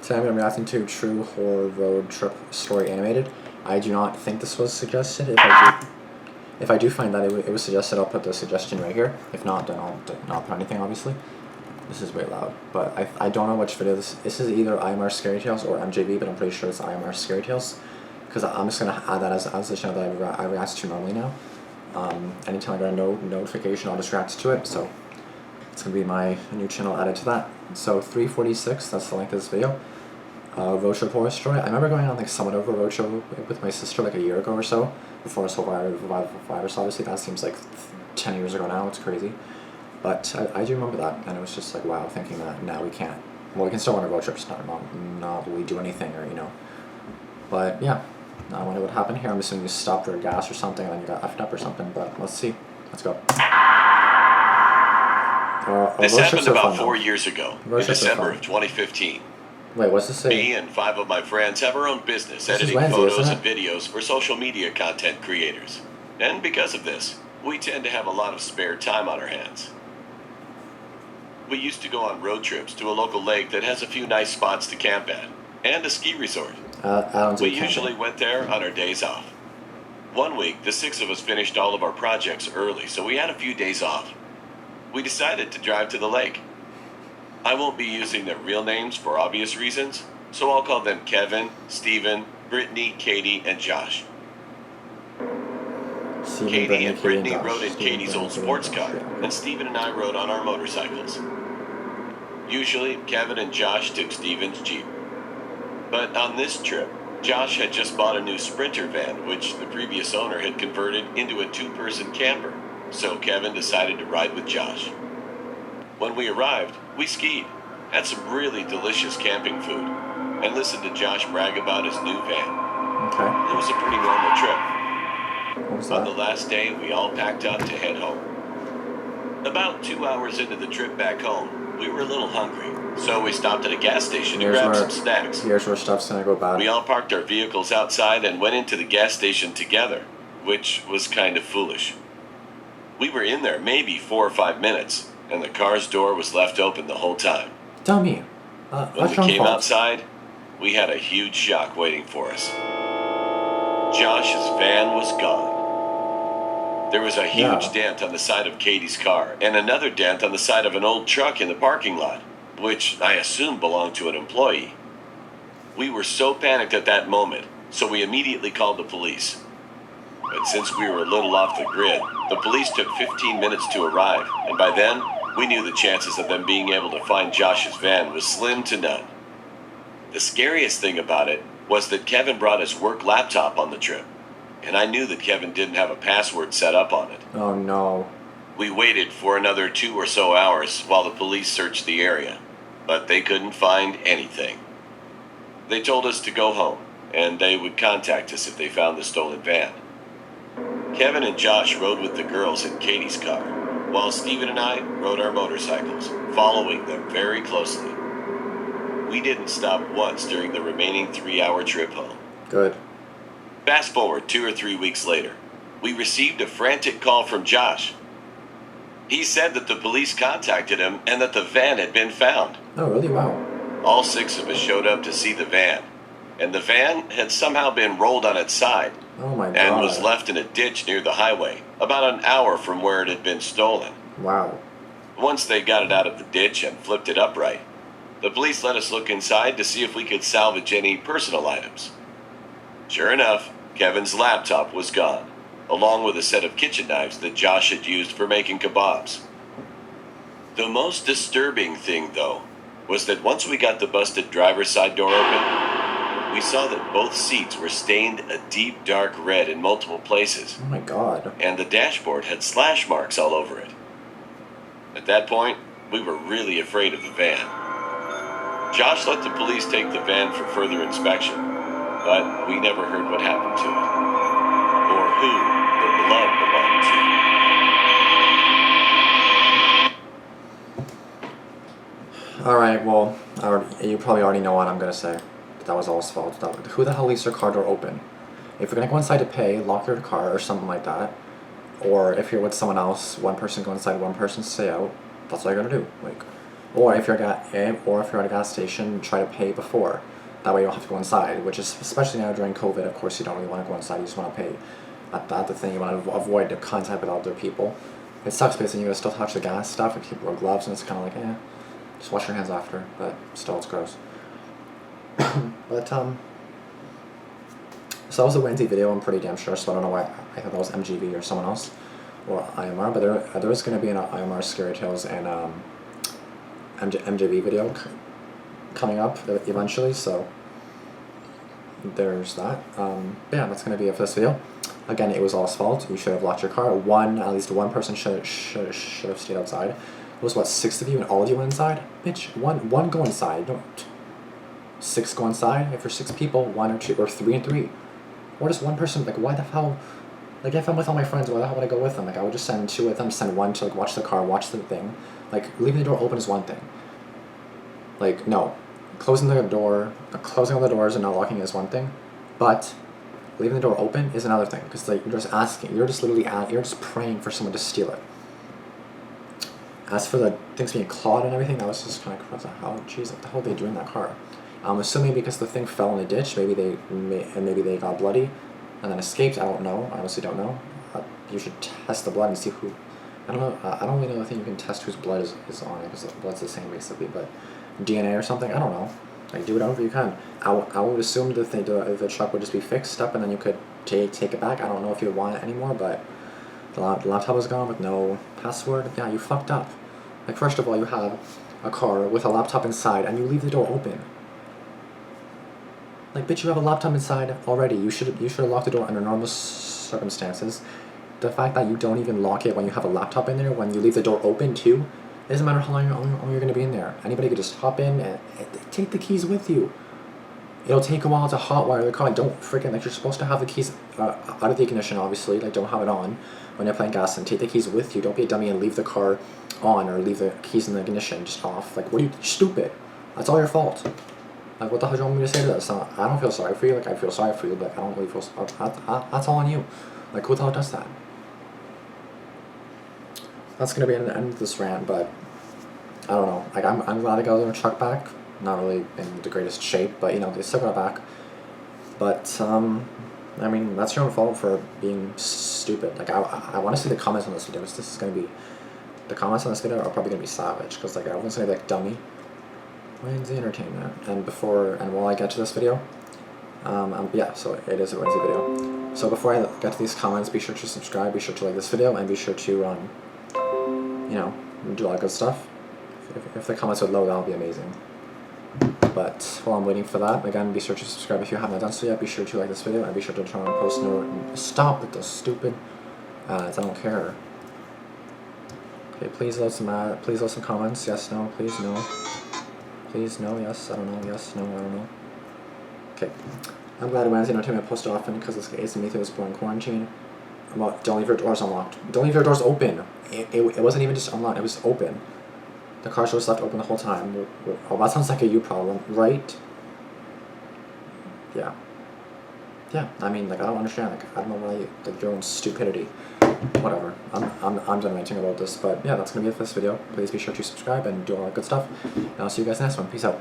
Today I'm reacting to True Horror Road Trip Story Animated. I do not think this was suggested. If I do find that it was suggested, I'll put the suggestion right here. If not, then I'll not put anything, obviously. This is way loud. But I don't know which video this is either IMR Scary Tales or MJV, but I'm pretty sure it's IMR Scary Tales. Because I'm just going to add that as the channel that I react to normally now. Anytime I get a notification, I'll just react to it. So it's going to be my new channel added to that. So 3:46, that's the length of this video. Road trip horror story. I remember going on like somewhat of a road show with my sister like a year ago or so, before this whole virus. Obviously, that seems like 10 years ago now. It's crazy, but I do remember that, and it was just like wow, thinking that now we can't. Well, we can still go on a road trip, not really do anything or But yeah, I wonder what happened here. I'm assuming you stopped for gas or something, and then you got effed up or something. But let's see. Let's go. This happened about 4 years ago, in December of 2015. Wait, what's this say? Me and 5 of my friends have our own business editing Wansee, photos and videos for social media content creators. And because of this, we tend to have a lot of spare time on our hands. We used to go on road trips to a local lake that has a few nice spots to camp at, and a ski resort. We usually went there on our days off. One week, the 6 of us finished all of our projects early, so we had a few days off. We decided to drive to the lake. I won't be using their real names for obvious reasons, so I'll call them Kevin, Steven, Brittany, Katie, and Josh. Katie and Brittany rode in Katie's old sports car, and Steven and I rode on our motorcycles. Usually, Kevin and Josh took Steven's Jeep. But on this trip, Josh had just bought a new Sprinter van, which the previous owner had converted into a 2-person camper, so Kevin decided to ride with Josh. When we arrived, we skied, had some really delicious camping food, and listened to Josh brag about his new van. Okay. It was a pretty normal trip. On the last day, we all packed up to head home. About 2 hours into the trip back home, we were a little hungry, so we stopped at a gas station to grab some snacks. Here's where stuff's gonna go bad. We all parked our vehicles outside and went into the gas station together, which was kind of foolish. We were in there maybe 4 or 5 minutes, and the car's door was left open the whole time. Damian, when we came outside, we had a huge shock waiting for us. Josh's van was gone. There was a huge dent on the side of Katie's car, and another dent on the side of an old truck in the parking lot, which I assume belonged to an employee. We were so panicked at that moment, so we immediately called the police. But since we were a little off the grid, the police took 15 minutes to arrive, and by then, we knew the chances of them being able to find Josh's van was slim to none. The scariest thing about it was that Kevin brought his work laptop on the trip, and I knew that Kevin didn't have a password set up on it. Oh no. We waited for another 2 or so hours while the police searched the area, but they couldn't find anything. They told us to go home, and they would contact us if they found the stolen van. Kevin and Josh rode with the girls in Katie's car, while Steven and I rode our motorcycles, following them very closely. We didn't stop once during the remaining 3-hour trip home. Good. Fast forward 2 or 3 weeks later, we received a frantic call from Josh. He said that the police contacted him and that the van had been found. Oh, really? Wow. All 6 of us showed up to see the van, and the van had somehow been rolled on its side. Oh my God. And was left in a ditch near the highway, about an hour from where it had been stolen. Wow. Once they got it out of the ditch and flipped it upright, the police let us look inside to see if we could salvage any personal items. Sure enough, Kevin's laptop was gone, along with a set of kitchen knives that Josh had used for making kebabs. The most disturbing thing, though, was that once we got the busted driver's side door open, we saw that both seats were stained a deep dark red in multiple places. Oh my God. And the dashboard had slash marks all over it. At that point, we were really afraid of the van. Josh let the police take the van for further inspection, but we never heard what happened to it, or who the blood belonged to. Alright, well, you probably already know what I'm gonna say. That was all his fault. Who the hell leaves their car door open? If you're gonna go inside to pay, lock your car or something like that. Or if you're with someone else, one person go inside, one person stay out. That's all you're gonna do. Like, Or if you're at a gas station, try to pay before. That way you don't have to go inside, which is, especially now during COVID, of course you don't really want to go inside, you just want to pay at the thing, you want to avoid the contact with other people. It sucks because then you gotta still touch the gas stuff and keep wear gloves, and it's kind of like, just wash your hands after, but still it's gross. But, so that was a Wansee video, I'm pretty damn sure, so I don't know why I thought that was MGV or someone else, or IMR, but there is going to be an IMR Scary Tales and MJV video coming up eventually, so there's that. Yeah, that's going to be it for this video. Again, it was all his fault. You should have locked your car. At least one person should have stayed outside. It was what, 6 of you and all of you went inside? Bitch, one go inside. Don't 6 go inside. If you're 6 people, 1 or 2 or 3 and 3. Or just one person, like, why the hell? Like, if I'm with all my friends, why the hell would I go with them? Like, I would just send 2 with them, send 1 to, like, watch the car, watch the thing. Like, leaving the door open is one thing. Like, no. Closing all the doors and not locking is one thing. But leaving the door open is another thing. Because, like, you're just praying for someone to steal it. As for the things being clawed and everything, that was just kind of gross. How, jeez, what the hell did they do in that car? I'm assuming because the thing fell in a ditch, maybe they got bloody and then escaped. I don't know. I honestly don't know. You should test the blood and see who. I don't know. I don't really know the thing you can test whose blood is on it, because the blood's the same basically. But DNA or something. I don't know. Like, do whatever you can. I would assume the truck would just be fixed up and then you could take it back. I don't know if you would want it anymore, but the laptop was gone with no password. Yeah, you fucked up. Like, first of all, you have a car with a laptop inside and you leave the door open. Like, bitch, you have a laptop inside already. You should have locked the door under normal circumstances. The fact that you don't even lock it when you have a laptop in there, when you leave the door open too, it doesn't matter how long you're going to be in there. Anybody could just hop in and take the keys with you. It'll take a while to hotwire the car. Like, don't freaking, like, you're supposed to have the keys out of the ignition, obviously. Like, don't have it on when you're playing gas, and take the keys with you. Don't be a dummy and leave the car on or leave the keys in the ignition just off. Like, what are you, stupid? That's all your fault. Like, what the hell do you want me to say to that? I don't feel sorry for you. Like, I feel sorry for you, but I don't really feel sorry. That's all on you. Like, who the hell does that? That's going to be the end of this rant, but I don't know. Like, I'm glad I got their truck back. Not really in the greatest shape, but, you know, they still got it back. But, I mean, that's your own fault for being stupid. Like, I want to see the comments on this video, because this is going to be... The comments on this video are probably going to be savage, because, like, everyone's going to be like, dummy. Wansee Entertainment. And while I get to this video, yeah, so it is a Wansee video. So before I get to these comments, be sure to subscribe, be sure to like this video, and be sure to, you know, do all that good stuff. If the comments would load, that would be amazing. But while I'm waiting for that, again, be sure to subscribe if you haven't done so yet. Be sure to like this video, and be sure to turn on post note. Stop with those stupid ads. I don't care. Okay, please load some comments. Yes, no, please, no. Please, no, yes, I don't know, yes, no, I don't know. Okay. I'm glad Wansee Entertainment posts often, because it's getting me through this boring quarantine. About, don't leave your doors unlocked. Don't leave your doors open. It wasn't even just unlocked, it was open. The car was left open the whole time. Oh, that sounds like a you problem, right? Yeah. Yeah, I mean, like, I don't understand. Like, I don't know why you, like, your own stupidity. Whatever. I'm done ranting about this, but yeah, that's gonna be it for this video. Please be sure to subscribe and do all that good stuff. And I'll see you guys next one. Peace out.